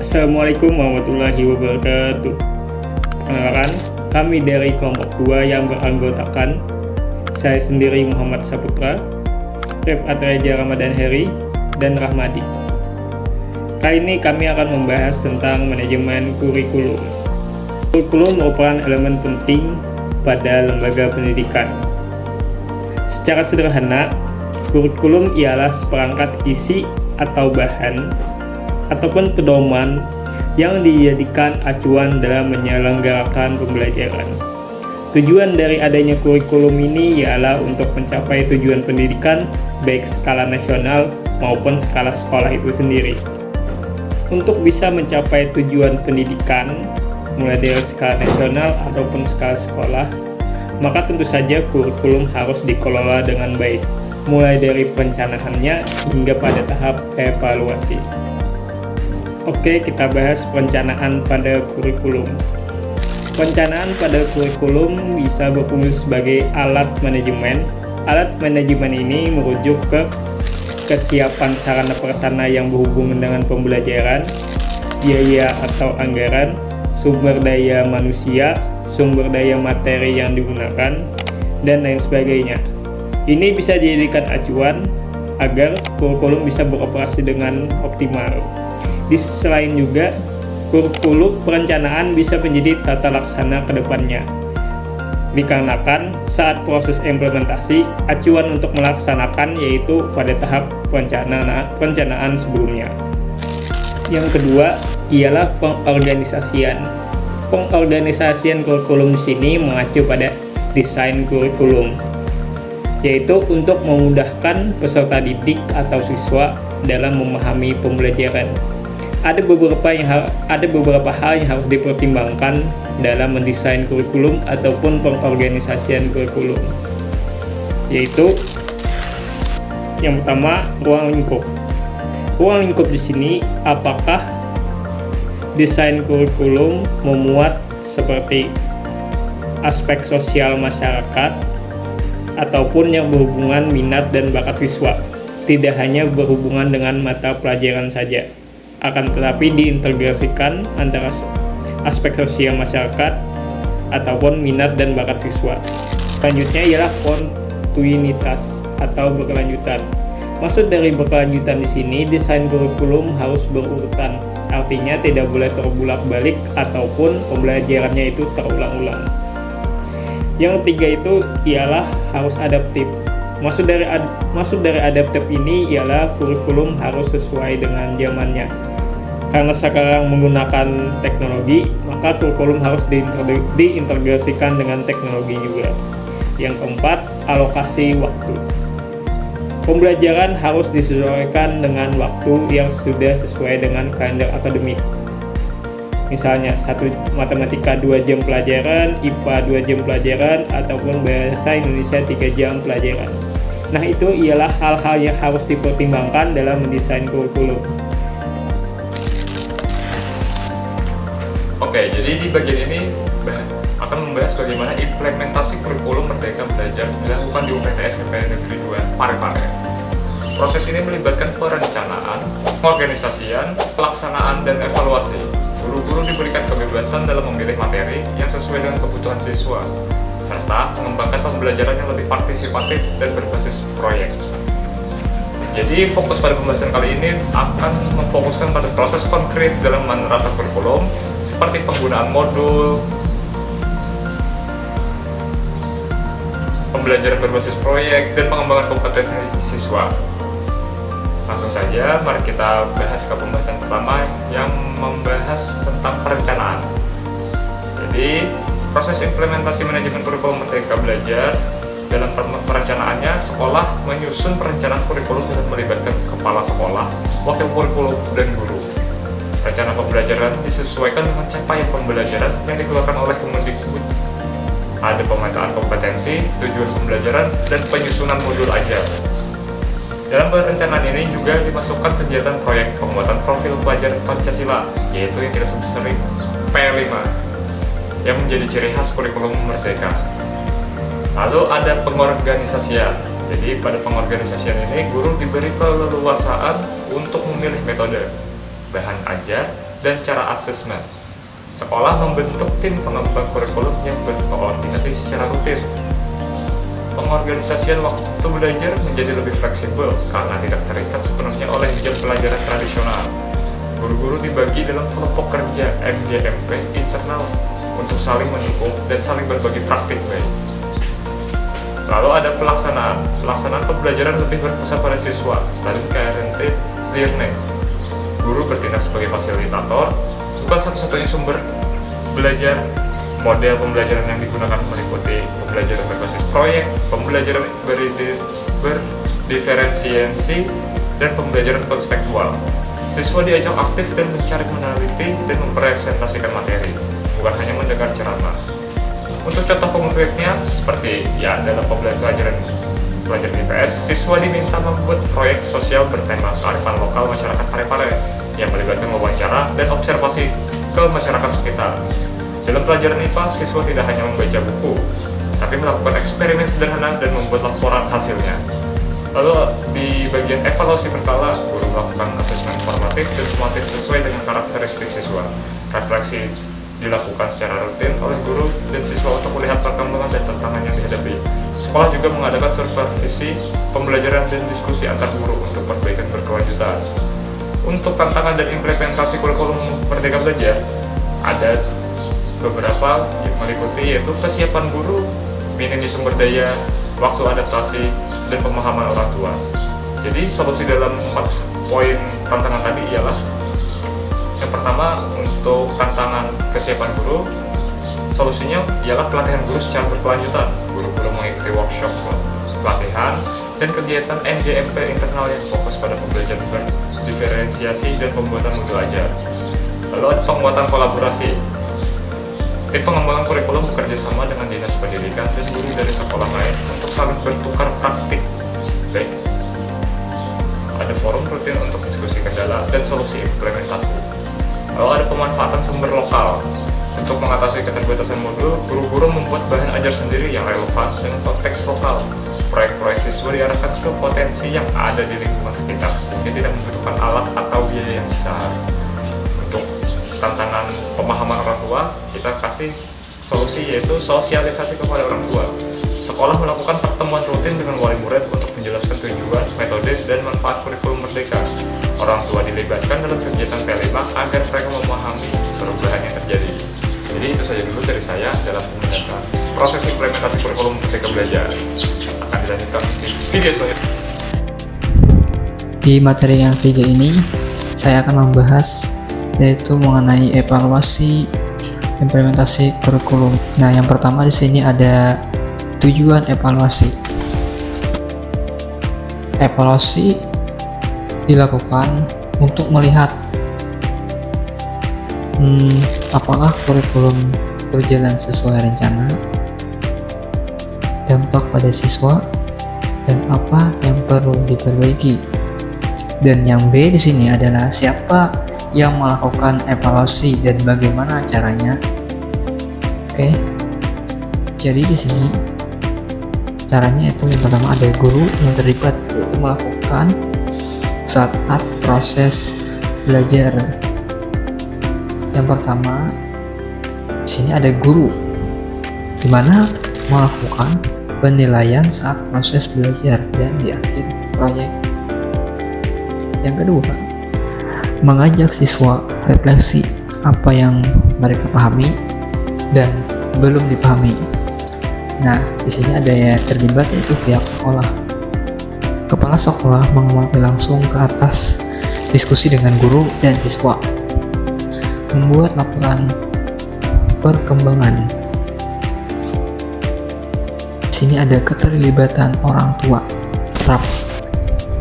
Assalamualaikum warahmatullahi wabarakatuh. Perkenalkan, kami dari kelompok 2 yang beranggotakan saya sendiri Muhammad Saputra, Ref Atreja Ramadan Heri, dan Rahmadi. Kali ini kami akan membahas tentang manajemen kurikulum. Kurikulum merupakan elemen penting pada lembaga pendidikan. Secara sederhana, kurikulum ialah seperangkat isi atau bahan ataupun pedoman yang dijadikan acuan dalam menyelenggarakan pembelajaran. Tujuan dari adanya kurikulum ini ialah untuk mencapai tujuan pendidikan baik skala nasional maupun skala sekolah itu sendiri. Untuk bisa mencapai tujuan pendidikan mulai dari skala nasional ataupun skala sekolah, maka tentu saja kurikulum harus dikelola dengan baik, mulai dari perencanaannya hingga pada tahap evaluasi. Oke, kita bahas perencanaan pada kurikulum. Perencanaan pada kurikulum bisa berfungsi sebagai alat manajemen. Alat manajemen ini merujuk ke kesiapan sarana prasarana yang berhubungan dengan pembelajaran, biaya atau anggaran, sumber daya manusia, sumber daya materi yang digunakan, dan lain sebagainya. Ini bisa dijadikan acuan agar kurikulum bisa beroperasi dengan optimal. Di sisi lain juga, kurikulum perencanaan bisa menjadi tata laksana ke depannya. Dikarenakan saat proses implementasi, acuan untuk melaksanakan yaitu pada tahap perencanaan sebelumnya. Yang kedua ialah pengorganisasian. Pengorganisasian kurikulum di sini mengacu pada desain kurikulum, yaitu untuk memudahkan peserta didik atau siswa dalam memahami pembelajaran. Ada beberapa hal yang harus dipertimbangkan dalam mendesain kurikulum ataupun pengorganisasian kurikulum, yaitu yang pertama, ruang lingkup. Ruang lingkup di sini, apakah desain kurikulum memuat seperti aspek sosial masyarakat ataupun yang berhubungan minat dan bakat siswa, tidak hanya berhubungan dengan mata pelajaran saja, akan tetapi diintegrasikan antara aspek sosial masyarakat ataupun minat dan bakat siswa. Selanjutnya ialah kontinuitas atau berkelanjutan. Maksud dari berkelanjutan di sini, desain kurikulum harus berurutan, artinya tidak boleh terbulak-balik ataupun pembelajarannya itu terulang-ulang. Yang ketiga itu ialah harus adaptif. Maksud dari adaptif ini ialah kurikulum harus sesuai dengan zamannya. Karena sekarang menggunakan teknologi, maka kurikulum harus diintegrasikan dengan teknologi juga. Yang keempat, alokasi waktu. Pembelajaran harus disesuaikan dengan waktu yang sudah sesuai dengan kalender akademik. Misalnya, matematika 2 jam pelajaran, IPA 2 jam pelajaran, ataupun bahasa Indonesia 3 jam pelajaran. Nah, itu ialah hal-hal yang harus dipertimbangkan dalam mendesain kurikulum. Oke, jadi di bagian ini akan membahas bagaimana implementasi kurikulum Merdeka Belajar dilakukan di UPT SMP Negeri 2 Parepare. Proses ini melibatkan perencanaan, pengorganisasian, pelaksanaan, dan evaluasi. Guru-guru diberikan kebebasan dalam memilih materi yang sesuai dengan kebutuhan siswa, serta mengembangkan pembelajaran yang lebih partisipatif dan berbasis proyek. Jadi fokus pada pembahasan kali ini akan memfokuskan pada proses konkret dalam menerapkan kurikulum, seperti penggunaan modul, pembelajaran berbasis proyek, dan pengembangan kompetensi siswa. Langsung saja, mari kita bahas ke pembahasan pertama yang membahas tentang perencanaan. Jadi, proses implementasi manajemen kurikulum Merdeka Belajar. Dalam perencanaannya, sekolah menyusun perencanaan kurikulum dengan melibatkan kepala sekolah, wakil kurikulum, dan guru. Rencana pembelajaran disesuaikan dengan capaian pembelajaran yang dikeluarkan oleh Kemendikbud. Ada pemetaan kompetensi, tujuan pembelajaran, dan penyusunan modul ajar. Dalam perencanaan ini juga dimasukkan kegiatan proyek pembuatan profil pelajar Pancasila, yaitu yang kita sebut sering P5, yang menjadi ciri khas kurikulum Merdeka. Lalu ada pengorganisasian. Jadi pada pengorganisasian ini guru diberi keleluasaan untuk memilih metode, bahan ajar, dan cara asesmen. Sekolah membentuk tim pengembang kurikulum yang berkoordinasi secara rutin. Pengorganisasian waktu belajar menjadi lebih fleksibel karena tidak terikat sepenuhnya oleh jam pelajaran tradisional. Guru-guru dibagi dalam kelompok kerja MGMP internal untuk saling mendukung dan saling berbagi praktik baik. Lalu ada pelaksanaan. Pelaksanaan pembelajaran lebih berpusat pada siswa, student-oriented learning. Guru bertindak sebagai fasilitator, bukan satu-satunya sumber belajar. Model pembelajaran yang digunakan meliputi pembelajaran berbasis proyek, pembelajaran berdiferensiasi, dan pembelajaran kontekstual. Siswa diajak aktif dan mencari, meneliti, dan mempresentasikan materi, bukan hanya mendengar ceramah. Untuk contoh konkretnya, seperti dalam pembelajaran IPS, siswa diminta membuat proyek sosial bertema kearifan lokal masyarakat Parepare yang melibatkan wawancara dan observasi ke masyarakat sekitar. Dalam pelajaran IPA, siswa tidak hanya membaca buku, tapi melakukan eksperimen sederhana dan membuat laporan hasilnya. Lalu di bagian evaluasi berkala, guru melakukan asesmen formatif dan sumatif sesuai dengan karakteristik siswa. Refleksi dilakukan secara rutin oleh guru dan siswa untuk melihat perkembangan dan tantangan yang dihadapi. Sekolah juga mengadakan supervisi pembelajaran dan diskusi antar guru untuk perbaikan berkelanjutan. Untuk tantangan dan implementasi kurikulum Merdeka Belajar, ada beberapa yang meliputi, yaitu kesiapan guru, minimnya sumber daya, waktu adaptasi, dan pemahaman orang tua. Jadi solusi dalam 4 poin tantangan tadi ialah: yang pertama, untuk tantangan kesiapan guru, solusinya ialah pelatihan guru secara berkelanjutan. Guru-guru mengikuti workshop pelatihan dan kegiatan MGMP internal yang fokus pada pembelajaran berdiferensiasi dan pembuatan modul ajar. Lalu ada penguatan kolaborasi. Tim pengembangan kurikulum bekerja sama dengan dinas pendidikan dan guru dari sekolah lain untuk saling bertukar praktik. Baik, ada forum rutin untuk diskusi kendala dan solusi implementasi. Lalu ada pemanfaatan sumber lokal. Untuk mengatasi keterbatasan modul, guru-guru membuat bahan ajar sendiri yang relevan dengan konteks lokal. Proyek-proyek siswa diarahkan ke potensi yang ada di lingkungan sekitar, sehingga tidak membutuhkan alat atau biaya yang besar. Untuk tantangan pemahaman orang tua, kita kasih solusi, yaitu sosialisasi kepada orang tua. Sekolah melakukan pertemuan rutin dengan wali murid untuk menjelaskan tujuan, metode, dan manfaat kurikulum Merdeka. Orang tua dilibatkan dalam kegiatan P5 agar mereka memahami perubahan yang terjadi. Jadi itu saja dulu dari saya dalam pembahasan proses implementasi kurikulum Merdeka Belajar. Akan dilanjutkan di video selanjutnya. Di materi yang ketiga ini, saya akan membahas yaitu mengenai evaluasi implementasi kurikulum. Nah, yang pertama di sini ada tujuan evaluasi. Evaluasi dilakukan untuk melihat apakah kurikulum berjalan sesuai rencana, dampak pada siswa, dan apa yang perlu diperbaiki. Dan yang B di sini adalah siapa yang melakukan evaluasi dan bagaimana caranya. Oke. Jadi di sini caranya itu yang pertama ada guru yang terlibat untuk melakukan saat proses belajar. Yang pertama di sini ada guru di mana melakukan penilaian saat proses belajar dan di akhir proyek. Yang kedua, mengajak siswa refleksi apa yang mereka pahami dan belum dipahami. Nah, di sini ada yang terlibat yaitu pihak sekolah. Kepala sekolah mengamati langsung ke atas diskusi dengan guru dan siswa. Membuat laporan perkembangan. Di sini ada keterlibatan orang tua.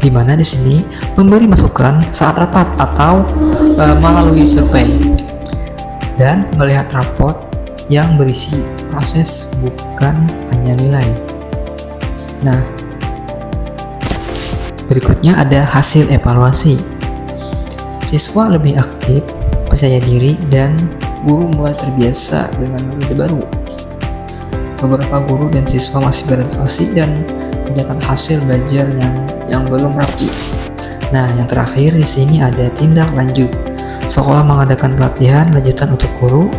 Di mana di sini memberi masukan saat rapat atau melalui survei dan melihat raport yang berisi proses bukan hanya nilai. Nah, berikutnya ada hasil evaluasi. Siswa lebih aktif, percaya diri, dan guru mulai terbiasa dengan metode baru. Beberapa guru dan siswa masih beradaptasi dan mencatat hasil belajar yang belum rapi. Nah, yang terakhir di sini ada tindak lanjut. Sekolah mengadakan pelatihan lanjutan untuk guru.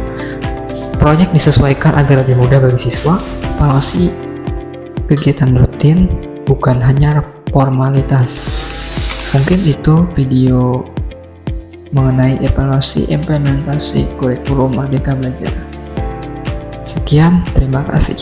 Proyek disesuaikan agar lebih mudah bagi siswa. Evaluasi kegiatan rutin, bukan hanya formalitas. Mungkin itu video mengenai evaluasi implementasi kurikulum Merdeka Belajar. Sekian, terima kasih.